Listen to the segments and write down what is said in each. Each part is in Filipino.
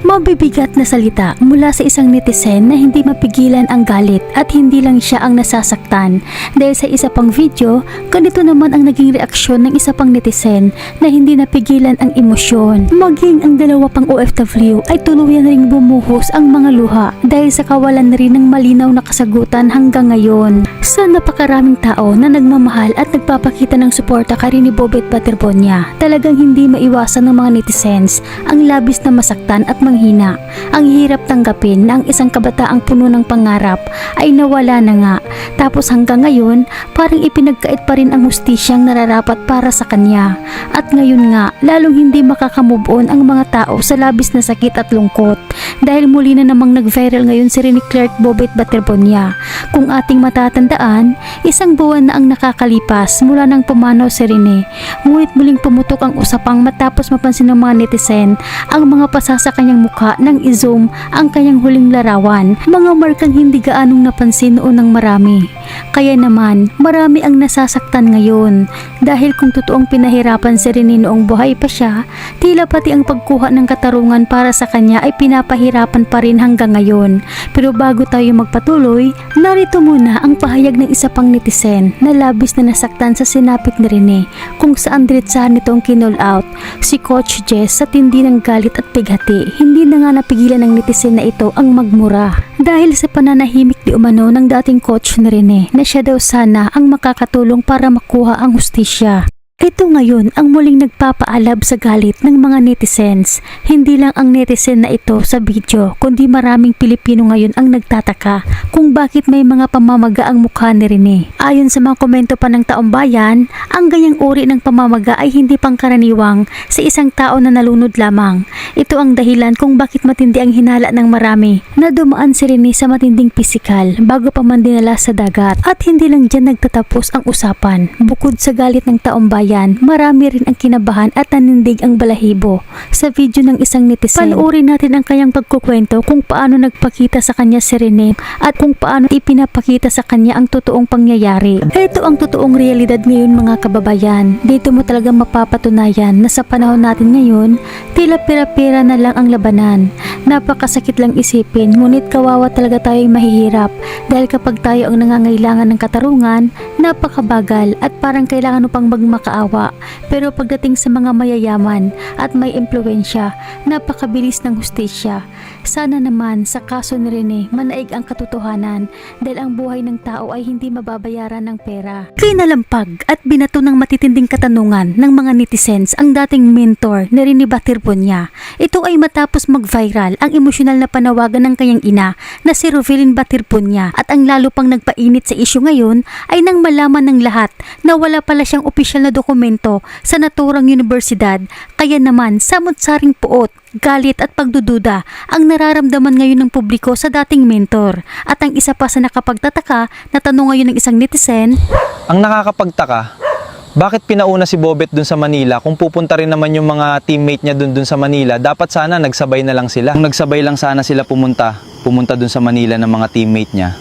Mabibigat na salita mula sa isang netizen na hindi mapigilan ang galit at hindi lang siya ang nasasaktan. Dahil sa isa pang video, ganito naman ang naging reaksyon ng isa pang netizen na hindi napigilan ang emosyon. Maging ang dalawa pang OFW ay tuluyan ring bumuhos ang mga luha dahil sa kawalan na rin ng malinaw na kasagutan hanggang ngayon. Sa napakaraming tao na nagmamahal at nagpapakita ng suporta kay ni Bobet Baterbonia, talagang hindi maiwasan ng mga netizens ang labis na masaktan at manghina. Ang hirap tanggapin na ang isang kabataang puno ng pangarap ay nawala na nga. Tapos hanggang ngayon, parang ipinagkait pa rin ang hustisyang nararapat para sa kanya. At ngayon nga, lalong hindi makakamove on ang mga tao sa labis na sakit at lungkot. Dahil muli na namang nag-viral ngayon si Rene Clark Bobet Baterbonia. Kung ating matatandaan, isang buwan na ang nakakalipas mula nang pumanaw si Rene. Ngunit muling pumutok ang usapang matapos mapansin ng mga netizen ang mga pasasa kanyang mukha nang i-zoom ang kanyang huling larawan. Mga markang hindi gaanong napansin noon ng marami. Kaya naman, marami ang nasasaktan ngayon. Dahil kung totoong pinahirapan si Rene noong buhay pa siya, tila pati ang pagkuha ng katarungan para sa kanya ay pinapahirapan pa rin hanggang ngayon. Pero bago tayo magpatuloy, narito muna ang pahayag ng isa pang netizen na labis na nasaktan sa sinapit ni Rene, kung saan diretsahan nitong kinall out si Coach Jess sa tindi ng galit at pighati. Hindi na nga napigilan ng netizen na ito ang magmura dahil sa pananahimik di umano ng dating coach ni Rene na siya daw sana ang makakatulong para makuha ang hustisya. Ito ngayon ang muling nagpapaalab sa galit ng mga netizens. Hindi lang ang netizen na ito sa video, kundi maraming Pilipino ngayon ang nagtataka kung bakit may mga pamamaga ang mukha ni Rene. Ayon sa mga komento pa ng taong bayan, ang ganyang uri ng pamamaga ay hindi pangkaraniwang sa isang tao na nalunod lamang. Ito ang dahilan kung bakit matindi ang hinala ng marami na dumaan si Rene sa matinding pisikal bago pa man dinala sa dagat. At hindi lang dyan nagtatapos ang usapan. Bukod sa galit ng taong bayan, marami rin ang kinabahan at nanindig ang balahibo. Sa video ng isang netizen, panoorin natin ang kanyang pagkukwento kung paano nagpakita sa kanya si Rene at kung paano ipinapakita sa kanya ang totoong pangyayari. Ito ang totoong realidad ngayon mga kababayan. Dito mo talaga mapapatunayan na sa panahon natin ngayon, tila pira-pira na lang ang labanan. Napakasakit lang isipin, ngunit kawawa talaga tayong mahihirap dahil kapag tayo ang nangangailangan ng katarungan, napakabagal at parang kailangan mo pang magmakaawa. Pero pagdating sa mga mayayaman at may impluwensya, napakabilis ng hustisya. Sana naman sa kaso ni Rene manaig ang katotohanan dahil ang buhay ng tao ay hindi mababayaran ng pera. Kinalampag at binato ng matitinding katanungan ng mga netizens ang dating mentor ni Rene Baterbonia. Ito ay matapos mag-viral ang emosyonal na panawagan ng kanyang ina na si Rovelyn Baterbonia, at ang lalo pang nagpainit sa isyu ngayon ay nang malaman ng lahat na wala pala siyang opisyal na dokumento sa naturang universidad. Kaya naman samot-saring puot, galit at pagdududa ang nararamdaman ngayon ng publiko sa dating mentor. At ang isa pa sa nakapagtataka na tanong ngayon ng isang netizen, ang nakakapagtaka, bakit pinauna si Bobet dun sa Manila kung pupunta rin naman yung mga teammate niya dun sa Manila? Dapat sana nagsabay na lang sila. Kung nagsabay lang sana sila pumunta dun sa Manila ng mga teammate niya,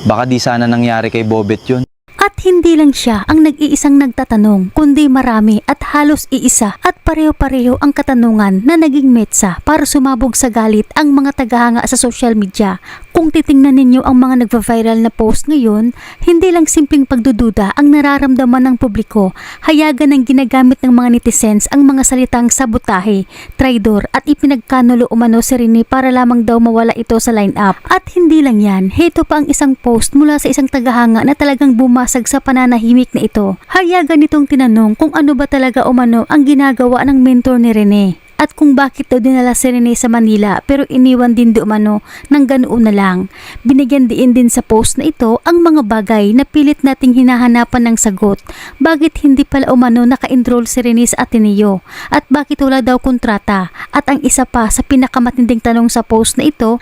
baka di sana nangyari kay Bobet yun. At hindi lang siya ang nag-iisang nagtatanong, kundi marami at halos iisa at pareho-pareho ang katanungan na naging metsa para sumabog sa galit ang mga tagahanga sa social media. Kung titingnan ninyo ang mga nagva-viral na post ngayon, hindi lang simpleng pagdududa ang nararamdaman ng publiko. Hayagan ng ginagamit ng mga netizens ang mga salitang sabotahe, traidor at ipinagkanulo umano si Rene para lamang daw mawala ito sa lineup. At hindi lang yan, heto pa ang isang post mula sa isang tagahanga na talagang bumasag sa pananahimik na ito. Hayagan nitong tinanong kung ano ba talaga umano ang ginagawa ng mentor ni Rene at kung bakit daw dinala si Rene sa Manila pero iniwan din di umano ng ganoon na lang. Binigyan din sa post na ito ang mga bagay na pilit nating hinahanapan ng sagot. Bakit hindi pala umano naka-enroll si Rene sa Ateneo at bakit wala daw kontrata? At ang isa pa sa pinakamatinding tanong sa post na ito,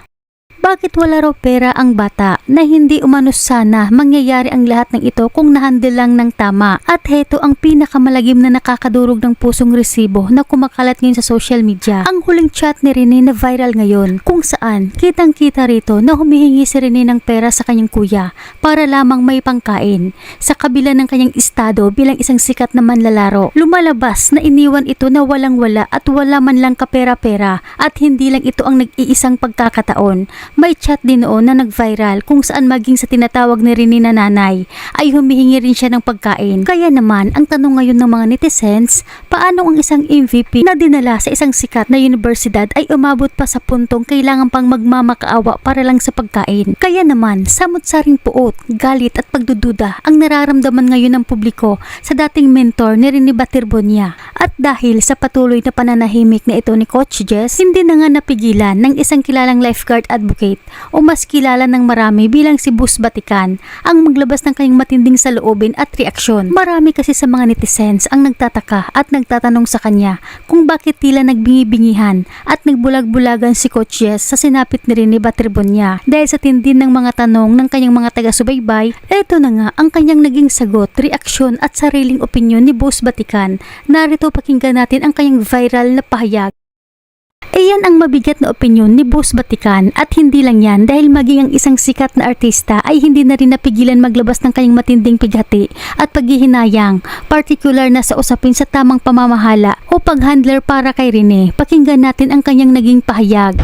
Bakit wala raw pera ang bata na hindi umanos sana mangyayari ang lahat ng ito kung nahandle lang ng tama? At heto ang pinakamalagim na nakakadurog ng pusong resibo na kumakalat ngayon sa social media. Ang huling chat ni Rene na viral ngayon kung saan kitang-kita rito na humihingi si Rene ng pera sa kanyang kuya para lamang may pangkain. Sa kabila ng kanyang estado bilang isang sikat na manlalaro, lumalabas na iniwan ito na walang-wala at wala man lang kapera-pera at hindi lang ito ang nag-iisang pagkakataon. May chat din noon na nag-viral kung saan maging sa tinatawag ni Rene na nanay ay humihingi rin siya ng pagkain. Kaya naman, ang tanong ngayon ng mga netizens, paano ang isang MVP na dinala sa isang sikat na universidad ay umabot pa sa puntong kailangan pang magmamakaawa para lang sa pagkain? Kaya naman, samot-saring puot, galit at pagdududa ang nararamdaman ngayon ng publiko sa dating mentor ni Rene Baterbonia. At dahil sa patuloy na pananahimik na ito ni Coach Jess, hindi na nga napigilan ng isang kilalang lifeguard advocate o mas kilala ng marami bilang si Boss Batikan ang maglabas ng kanyang matinding saloobin at reaksyon. Marami kasi sa mga netizens ang nagtataka at nagtatanong sa kanya kung bakit tila nagbingi-bingihan at nagbulag-bulagan si Coach Jess sa sinapit ni Rene Baterbonia. Dahil sa tindi ng mga tanong ng kanyang mga taga-subaybay, eto na nga ang kanyang naging sagot, reaksyon at sariling opinyon ni Boss Batikan. Narito pakinggan natin ang kanyang viral na pahayag. Iyan ang mabigat na opinyon ni Boss Batikan at hindi lang yan dahil maging ang isang sikat na artista ay hindi na rin napigilan maglabas ng kanyang matinding pighati at paghihinayang, partikular na sa usapin sa tamang pamamahala o paghandler para kay Rene. Pakinggan natin ang kanyang naging pahayag.